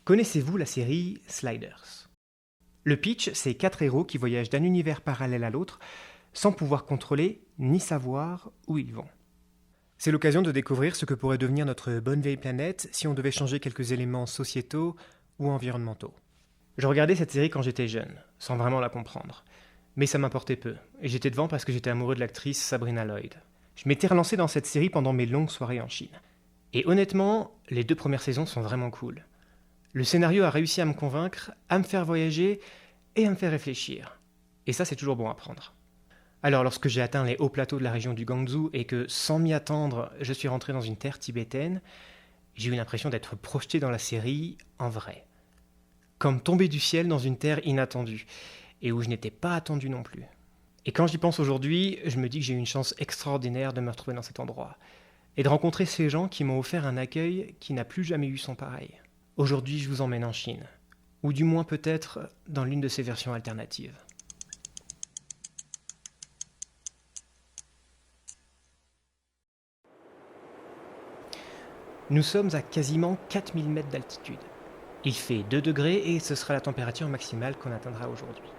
Connaissez-vous la série Sliders ? Le pitch, c'est 4 héros qui voyagent d'un univers parallèle à l'autre sans pouvoir contrôler ni savoir où ils vont. C'est l'occasion de découvrir ce que pourrait devenir notre bonne vieille planète si on devait changer quelques éléments sociétaux ou environnementaux. Je regardais cette série quand j'étais jeune, sans vraiment la comprendre. Mais ça m'importait peu, et j'étais devant parce que j'étais amoureux de l'actrice Sabrina Lloyd. Je m'étais relancé dans cette série pendant mes longues soirées en Chine. Et honnêtement, les 2 premières saisons sont vraiment cool. Le scénario a réussi à me convaincre, à me faire voyager et à me faire réfléchir. Et ça, c'est toujours bon à prendre. Alors, lorsque j'ai atteint les hauts plateaux de la région du Guangzhou et que, sans m'y attendre, je suis rentré dans une terre tibétaine, j'ai eu l'impression d'être projeté dans la série en vrai. Comme tombé du ciel dans une terre inattendue, et où je n'étais pas attendu non plus. Et quand j'y pense aujourd'hui, je me dis que j'ai eu une chance extraordinaire de me retrouver dans cet endroit, et de rencontrer ces gens qui m'ont offert un accueil qui n'a plus jamais eu son pareil. Aujourd'hui, je vous emmène en Chine, ou du moins peut-être dans l'une de ses versions alternatives. Nous sommes à quasiment 4000 mètres d'altitude. Il fait 2 degrés et ce sera la température maximale qu'on atteindra aujourd'hui.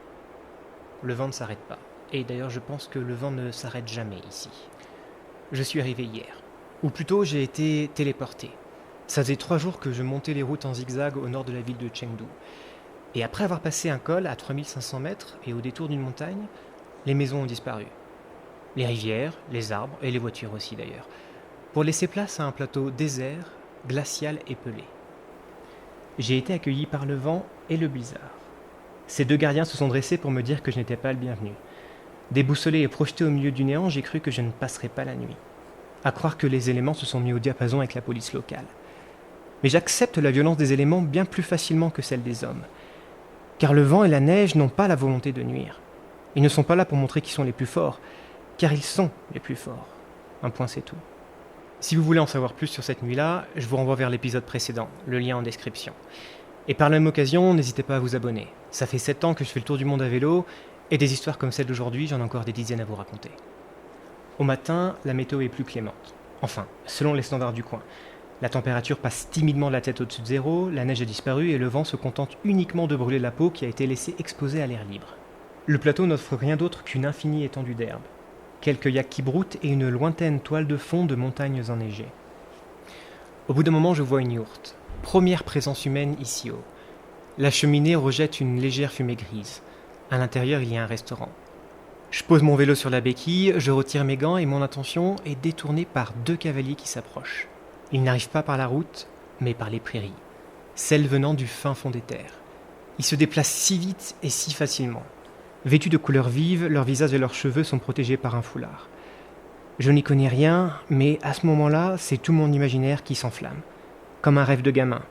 Le vent ne s'arrête pas, et d'ailleurs je pense que le vent ne s'arrête jamais ici. Je suis arrivé hier, ou plutôt j'ai été téléporté. Ça faisait 3 jours que je montais les routes en zigzag au nord de la ville de Chengdu. Et après avoir passé un col à 3500 mètres et au détour d'une montagne, les maisons ont disparu. Les rivières, les arbres et les voitures aussi d'ailleurs, pour laisser place à un plateau désert, glacial et pelé. J'ai été accueilli par le vent et le blizzard. Ces 2 gardiens se sont dressés pour me dire que je n'étais pas le bienvenu. Déboussolé et projeté au milieu du néant, j'ai cru que je ne passerais pas la nuit. À croire que les éléments se sont mis au diapason avec la police locale. Mais j'accepte la violence des éléments bien plus facilement que celle des hommes. Car le vent et la neige n'ont pas la volonté de nuire. Ils ne sont pas là pour montrer qu'ils sont les plus forts, car ils sont les plus forts. Un point c'est tout. Si vous voulez en savoir plus sur cette nuit-là, je vous renvoie vers l'épisode précédent, le lien en description. Et par la même occasion, n'hésitez pas à vous abonner. Ça fait 7 ans que je fais le tour du monde à vélo, et des histoires comme celle d'aujourd'hui, j'en ai encore des dizaines à vous raconter. Au matin, la météo est plus clémente. Enfin, selon les standards du coin. La température passe timidement de la tête au-dessus de zéro, la neige a disparu et le vent se contente uniquement de brûler la peau qui a été laissée exposée à l'air libre. Le plateau n'offre rien d'autre qu'une infinie étendue d'herbe. Quelques yaks qui broutent et une lointaine toile de fond de montagnes enneigées. Au bout d'un moment, je vois une yourte. Première présence humaine ici haut. La cheminée rejette une légère fumée grise. À l'intérieur, il y a un restaurant. Je pose mon vélo sur la béquille, je retire mes gants et mon attention est détournée par 2 cavaliers qui s'approchent. Ils n'arrivent pas par la route, mais par les prairies, celles venant du fin fond des terres. Ils se déplacent si vite et si facilement. Vêtus de couleurs vives, leurs visages et leurs cheveux sont protégés par un foulard. Je n'y connais rien, mais à ce moment-là, c'est tout mon imaginaire qui s'enflamme. Comme un rêve de gamin.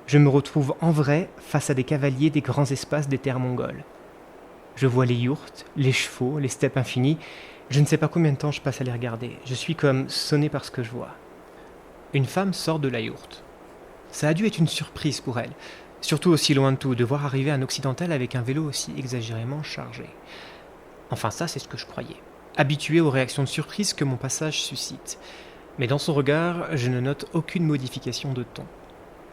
Je me retrouve en vrai face à des cavaliers des grands espaces des terres mongoles. Je vois les yourtes, les chevaux, les steppes infinies. Je ne sais pas combien de temps je passe à les regarder. Je suis comme sonné par ce que je vois. Une femme sort de la yourte. Ça a dû être une surprise pour elle, surtout aussi loin de tout, de voir arriver un occidental avec un vélo aussi exagérément chargé. Enfin ça, c'est ce que je croyais, habitué aux réactions de surprise que mon passage suscite. Mais dans son regard, je ne note aucune modification de ton.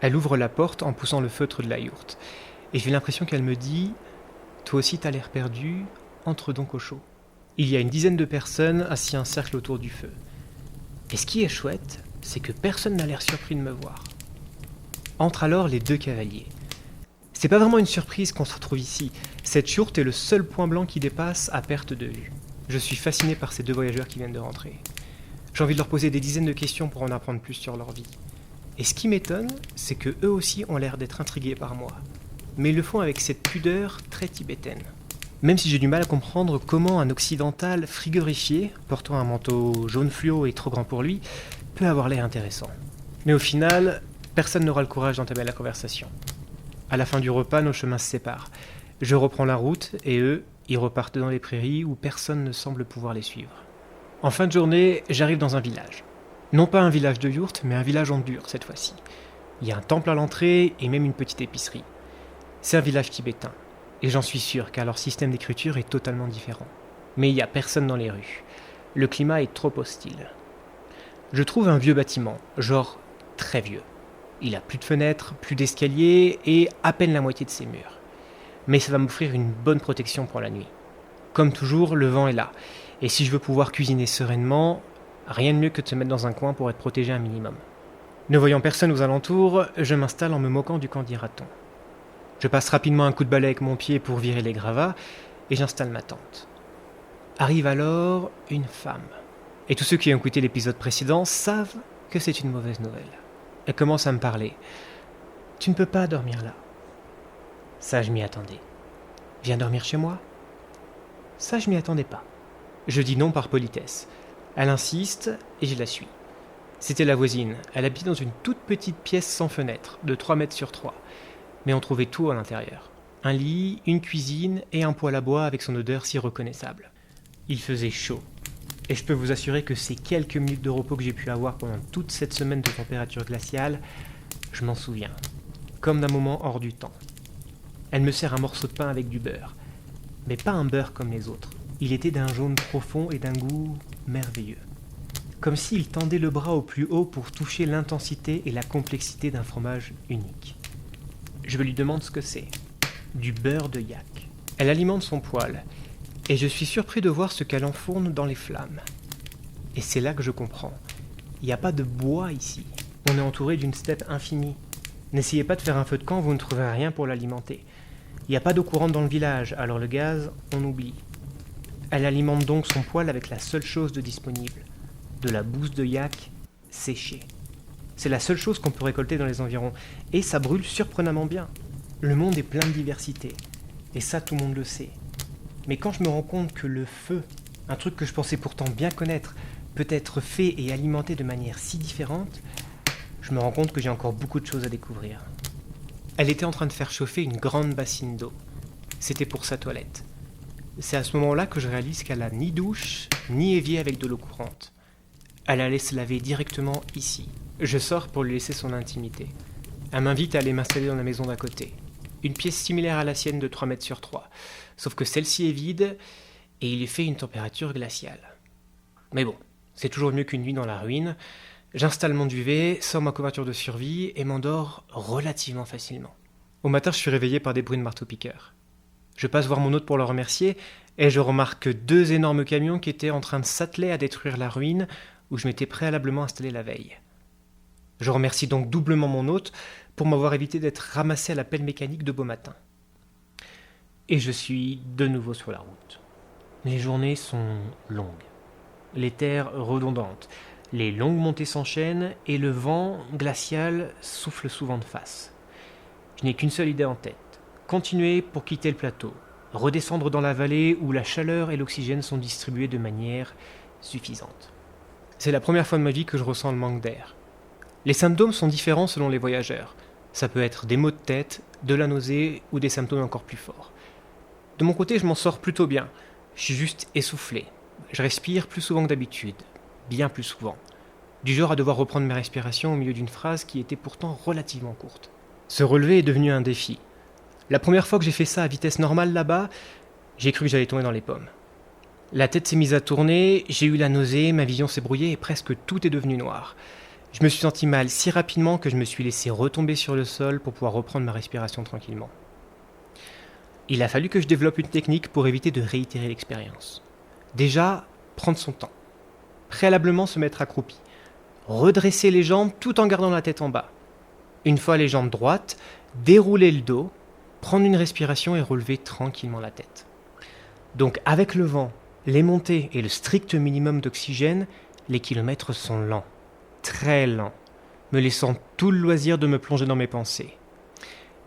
Elle ouvre la porte en poussant le feutre de la yourte, et j'ai l'impression qu'elle me dit « Toi aussi t'as l'air perdu, entre donc au chaud ». Il y a une dizaine de personnes assis en cercle autour du feu. Et ce qui est chouette, c'est que personne n'a l'air surpris de me voir. Entrent alors les 2 cavaliers. C'est pas vraiment une surprise qu'on se retrouve ici. Cette yourte est le seul point blanc qui dépasse à perte de vue. Je suis fasciné par ces 2 voyageurs qui viennent de rentrer. J'ai envie de leur poser des dizaines de questions pour en apprendre plus sur leur vie. Et ce qui m'étonne, c'est que eux aussi ont l'air d'être intrigués par moi. Mais ils le font avec cette pudeur très tibétaine. Même si j'ai du mal à comprendre comment un occidental frigorifié, portant un manteau jaune fluo et trop grand pour lui, peut avoir l'air intéressant. Mais au final, personne n'aura le courage d'entamer la conversation. À la fin du repas, nos chemins se séparent. Je reprends la route et eux, ils repartent dans les prairies où personne ne semble pouvoir les suivre. En fin de journée, j'arrive dans un village. Non pas un village de yourtes, mais un village en dur cette fois-ci. Il y a un temple à l'entrée et même une petite épicerie. C'est un village tibétain. Et j'en suis sûr car leur système d'écriture est totalement différent. Mais il n'y a personne dans les rues. Le climat est trop hostile. Je trouve un vieux bâtiment, genre très vieux. Il a plus de fenêtres, plus d'escaliers et à peine la moitié de ses murs. Mais ça va m'offrir une bonne protection pour la nuit. Comme toujours, le vent est là. Et si je veux pouvoir cuisiner sereinement, rien de mieux que de se mettre dans un coin pour être protégé un minimum. Ne voyant personne aux alentours, je m'installe en me moquant du candidaton. Je passe rapidement un coup de balai avec mon pied pour virer les gravats et j'installe ma tente. Arrive alors une femme. Et tous ceux qui ont écouté l'épisode précédent savent que c'est une mauvaise nouvelle. Elle commence à me parler. « Tu ne peux pas dormir là. » Ça, je m'y attendais. « Viens dormir chez moi ?» Ça, je m'y attendais pas. Je dis non par politesse. Elle insiste et je la suis. C'était la voisine. Elle habitait dans une toute petite pièce sans fenêtre, de 3 mètres sur 3. Mais on trouvait tout à l'intérieur. Un lit, une cuisine et un poêle à bois avec son odeur si reconnaissable. Il faisait chaud. Et je peux vous assurer que ces quelques minutes de repos que j'ai pu avoir pendant toute cette semaine de température glaciale, je m'en souviens. Comme d'un moment hors du temps. Elle me sert un morceau de pain avec du beurre. Mais pas un beurre comme les autres. Il était d'un jaune profond et d'un goût merveilleux. Comme s'il tendait le bras au plus haut pour toucher l'intensité et la complexité d'un fromage unique. Je lui demande ce que c'est. Du beurre de yak. Elle alimente son poêle. Et je suis surpris de voir ce qu'elle enfourne dans les flammes. Et c'est là que je comprends. Il n'y a pas de bois ici. On est entouré d'une steppe infinie. N'essayez pas de faire un feu de camp, vous ne trouverez rien pour l'alimenter. Il n'y a pas d'eau courante dans le village, alors le gaz, on oublie. Elle alimente donc son poêle avec la seule chose de disponible. De la bouse de yak séchée. C'est la seule chose qu'on peut récolter dans les environs. Et ça brûle surprenamment bien. Le monde est plein de diversité. Et ça, tout le monde le sait. Mais quand je me rends compte que le feu, un truc que je pensais pourtant bien connaître, peut être fait et alimenté de manière si différente, je me rends compte que j'ai encore beaucoup de choses à découvrir. Elle était en train de faire chauffer une grande bassine d'eau. C'était pour sa toilette. C'est à ce moment-là que je réalise qu'elle a ni douche, ni évier avec de l'eau courante. Elle allait se laver directement ici. Je sors pour lui laisser son intimité. Elle m'invite à aller m'installer dans la maison d'à côté. Une pièce similaire à la sienne de 3 mètres sur 3. Sauf que celle-ci est vide et il y fait une température glaciale. Mais bon, c'est toujours mieux qu'une nuit dans la ruine. J'installe mon duvet, sors ma couverture de survie et m'endors relativement facilement. Au matin, je suis réveillé par des bruits de marteau-piqueur. Je passe voir mon hôte pour le remercier et je remarque 2 énormes camions qui étaient en train de s'atteler à détruire la ruine où je m'étais préalablement installé la veille. Je remercie donc doublement mon hôte pour m'avoir évité d'être ramassé à la pelle mécanique de beau matin. Et je suis de nouveau sur la route. Les journées sont longues, les terres redondantes, les longues montées s'enchaînent et le vent glacial souffle souvent de face. Je n'ai qu'une seule idée en tête, continuer pour quitter le plateau, redescendre dans la vallée où la chaleur et l'oxygène sont distribués de manière suffisante. C'est la première fois de ma vie que je ressens le manque d'air. Les symptômes sont différents selon les voyageurs. Ça peut être des maux de tête, de la nausée ou des symptômes encore plus forts. De mon côté, je m'en sors plutôt bien. Je suis juste essoufflé. Je respire plus souvent que d'habitude. Bien plus souvent. Du genre à devoir reprendre mes respirations au milieu d'une phrase qui était pourtant relativement courte. Se relever est devenu un défi. La première fois que j'ai fait ça à vitesse normale là-bas, j'ai cru que j'allais tomber dans les pommes. La tête s'est mise à tourner, j'ai eu la nausée, ma vision s'est brouillée et presque tout est devenu noir. Je me suis senti mal si rapidement que je me suis laissé retomber sur le sol pour pouvoir reprendre ma respiration tranquillement. Il a fallu que je développe une technique pour éviter de réitérer l'expérience. Déjà, prendre son temps. Préalablement se mettre accroupi. Redresser les jambes tout en gardant la tête en bas. Une fois les jambes droites, dérouler le dos, prendre une respiration et relever tranquillement la tête. Donc avec le vent, les montées et le strict minimum d'oxygène, les kilomètres sont lents. Très lent, me laissant tout le loisir de me plonger dans mes pensées.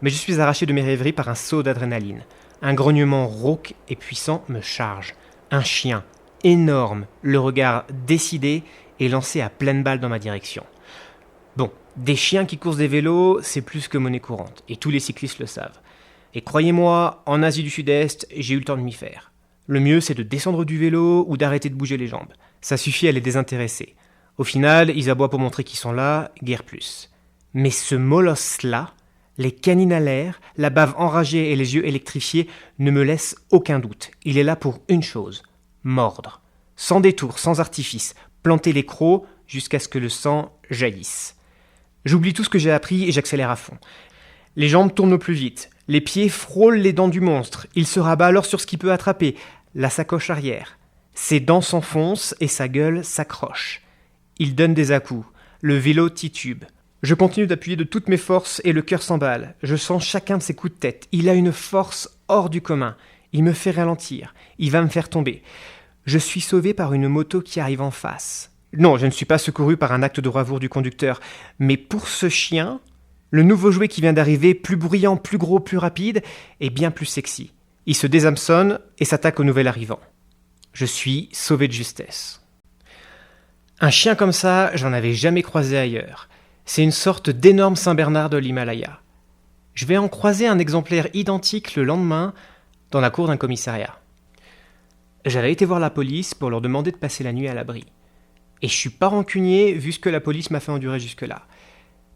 Mais je suis arraché de mes rêveries par un saut d'adrénaline. Un grognement rauque et puissant me charge. Un chien, énorme, le regard décidé et lancé à pleine balle dans ma direction. Bon, des chiens qui courent des vélos, c'est plus que monnaie courante, et tous les cyclistes le savent. Et croyez-moi, en Asie du Sud-Est, j'ai eu le temps de m'y faire. Le mieux, c'est de descendre du vélo ou d'arrêter de bouger les jambes. Ça suffit à les désintéresser. Au final, ils aboient pour montrer qu'ils sont là, guère plus. Mais ce molosse-là, les canines à l'air, la bave enragée et les yeux électrifiés ne me laissent aucun doute. Il est là pour une chose, mordre. Sans détour, sans artifice, planter les crocs jusqu'à ce que le sang jaillisse. J'oublie tout ce que j'ai appris et j'accélère à fond. Les jambes tournent au plus vite, les pieds frôlent les dents du monstre, il se rabat alors sur ce qu'il peut attraper, la sacoche arrière. Ses dents s'enfoncent et sa gueule s'accroche. Il donne des à-coups, le vélo titube. Je continue d'appuyer de toutes mes forces et le cœur s'emballe. Je sens chacun de ses coups de tête. Il a une force hors du commun. Il me fait ralentir. Il va me faire tomber. Je suis sauvé par une moto qui arrive en face. Non, je ne suis pas secouru par un acte de bravoure du conducteur. Mais pour ce chien, le nouveau jouet qui vient d'arriver, plus bruyant, plus gros, plus rapide, est bien plus sexy. Il se déshameçonne et s'attaque au nouvel arrivant. Je suis sauvé de justesse. Un chien comme ça, j'en avais jamais croisé ailleurs. C'est une sorte d'énorme Saint-Bernard de l'Himalaya. Je vais en croiser un exemplaire identique le lendemain dans la cour d'un commissariat. J'avais été voir la police pour leur demander de passer la nuit à l'abri. Et je suis pas rancunier vu ce que la police m'a fait endurer jusque-là.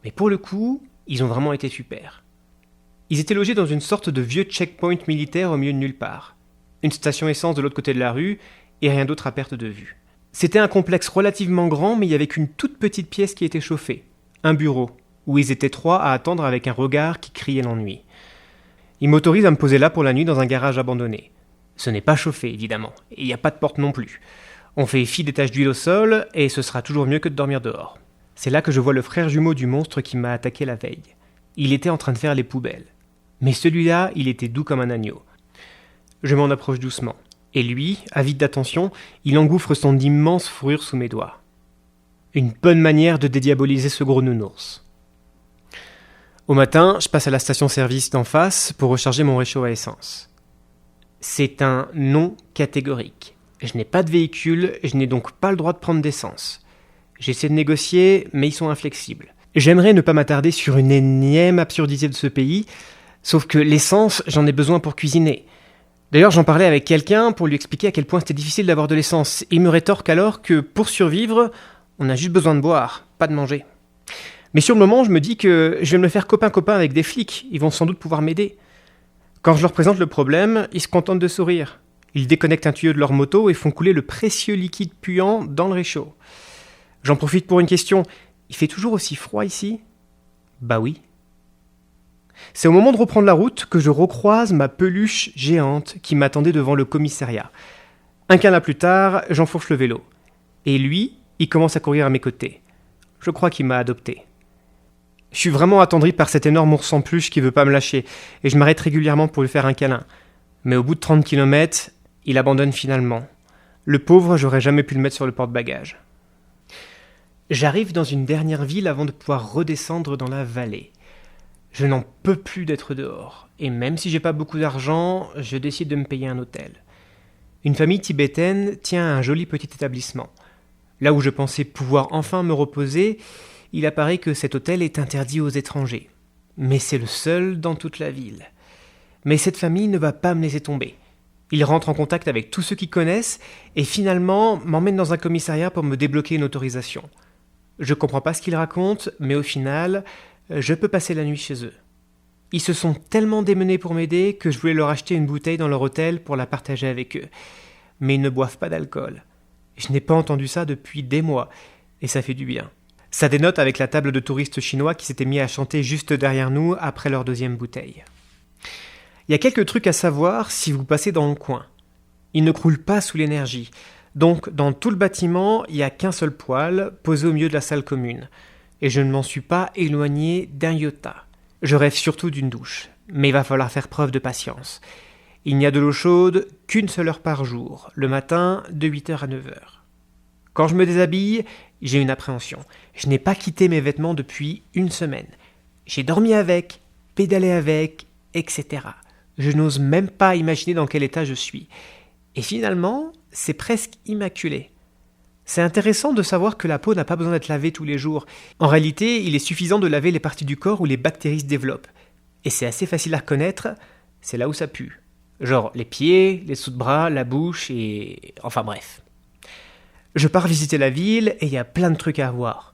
Mais pour le coup, ils ont vraiment été super. Ils étaient logés dans une sorte de vieux checkpoint militaire au milieu de nulle part. Une station essence de l'autre côté de la rue et rien d'autre à perte de vue. C'était un complexe relativement grand, mais il y avait qu'une toute petite pièce qui était chauffée. Un bureau, où ils étaient 3 à attendre avec un regard qui criait l'ennui. Ils m'autorisent à me poser là pour la nuit dans un garage abandonné. Ce n'est pas chauffé, évidemment, et il n'y a pas de porte non plus. On fait fi des taches d'huile au sol, et ce sera toujours mieux que de dormir dehors. C'est là que je vois le frère jumeau du monstre qui m'a attaqué la veille. Il était en train de faire les poubelles. Mais celui-là, il était doux comme un agneau. Je m'en approche doucement. Et lui, avide d'attention, il engouffre son immense fourrure sous mes doigts. Une bonne manière de dédiaboliser ce gros nounours. Au matin, je passe à la station-service d'en face pour recharger mon réchaud à essence. C'est un non catégorique. Je n'ai pas de véhicule, je n'ai donc pas le droit de prendre d'essence. J'essaie de négocier, mais ils sont inflexibles. J'aimerais ne pas m'attarder sur une énième absurdité de ce pays, sauf que l'essence, j'en ai besoin pour cuisiner. D'ailleurs, j'en parlais avec quelqu'un pour lui expliquer à quel point c'était difficile d'avoir de l'essence. Il me rétorque alors que pour survivre, on a juste besoin de boire, pas de manger. Mais sur le moment, je me dis que je vais me faire copain-copain avec des flics. Ils vont sans doute pouvoir m'aider. Quand je leur présente le problème, ils se contentent de sourire. Ils déconnectent un tuyau de leur moto et font couler le précieux liquide puant dans le réchaud. J'en profite pour une question. Il fait toujours aussi froid ici ? Bah oui. C'est au moment de reprendre la route que je recroise ma peluche géante qui m'attendait devant le commissariat. Un câlin plus tard, j'enfourche le vélo. Et lui, il commence à courir à mes côtés. Je crois qu'il m'a adopté. Je suis vraiment attendri par cet énorme ours en peluche qui veut pas me lâcher, et je m'arrête régulièrement pour lui faire un câlin. Mais au bout de 30 km, il abandonne finalement. Le pauvre, j'aurais jamais pu le mettre sur le porte-bagages. J'arrive dans une dernière ville avant de pouvoir redescendre dans la vallée. Je n'en peux plus d'être dehors, et même si j'ai pas beaucoup d'argent, je décide de me payer un hôtel. Une famille tibétaine tient un joli petit établissement. Là où je pensais pouvoir enfin me reposer, il apparaît que cet hôtel est interdit aux étrangers. Mais c'est le seul dans toute la ville. Mais cette famille ne va pas me laisser tomber. Ils rentrent en contact avec tous ceux qu'ils connaissent et finalement m'emmènent dans un commissariat pour me débloquer une autorisation. Je comprends pas ce qu'ils racontent, mais au final, je peux passer la nuit chez eux. Ils se sont tellement démenés pour m'aider que je voulais leur acheter une bouteille dans leur hôtel pour la partager avec eux. Mais ils ne boivent pas d'alcool. Je n'ai pas entendu ça depuis des mois, et ça fait du bien. Ça dénote avec la table de touristes chinois qui s'étaient mis à chanter juste derrière nous après leur deuxième bouteille. Il y a quelques trucs à savoir si vous passez dans le coin. Il ne croule pas sous l'énergie. Donc, dans tout le bâtiment, il n'y a qu'un seul poêle, posé au milieu de la salle commune. Et je ne m'en suis pas éloigné d'un iota. Je rêve surtout d'une douche, mais il va falloir faire preuve de patience. Il n'y a de l'eau chaude qu'une seule heure par jour, le matin de 8h à 9h. Quand je me déshabille, j'ai une appréhension. Je n'ai pas quitté mes vêtements depuis une semaine. J'ai dormi avec, pédalé avec, etc. Je n'ose même pas imaginer dans quel état je suis. Et finalement, c'est presque immaculé. C'est intéressant de savoir que la peau n'a pas besoin d'être lavée tous les jours. En réalité, il est suffisant de laver les parties du corps où les bactéries se développent. Et c'est assez facile à reconnaître, c'est là où ça pue. Genre les pieds, les sous-de-bras, la bouche et... enfin bref. Je pars visiter la ville et il y a plein de trucs à voir.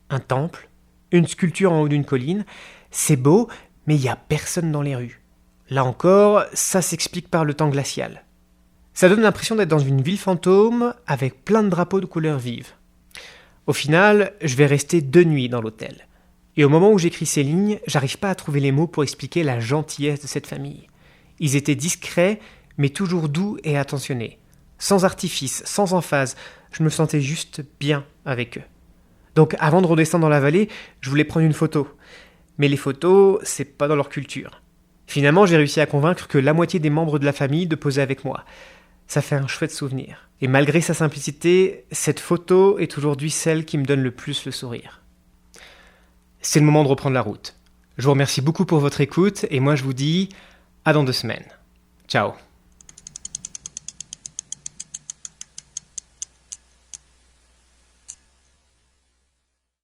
Un temple, une sculpture en haut d'une colline, c'est beau, mais il n'y a personne dans les rues. Là encore, ça s'explique par le temps glacial. Ça donne l'impression d'être dans une ville fantôme avec plein de drapeaux de couleurs vives. Au final, je vais rester 2 nuits dans l'hôtel. Et au moment où j'écris ces lignes, j'arrive pas à trouver les mots pour expliquer la gentillesse de cette famille. Ils étaient discrets, mais toujours doux et attentionnés. Sans artifice, sans emphase, je me sentais juste bien avec eux. Donc avant de redescendre dans la vallée, je voulais prendre une photo. Mais les photos, c'est pas dans leur culture. Finalement, j'ai réussi à convaincre que la moitié des membres de la famille de poser avec moi. Ça fait un chouette souvenir. Et malgré sa simplicité, cette photo est aujourd'hui celle qui me donne le plus le sourire. C'est le moment de reprendre la route. Je vous remercie beaucoup pour votre écoute et moi je vous dis à dans 2 semaines. Ciao.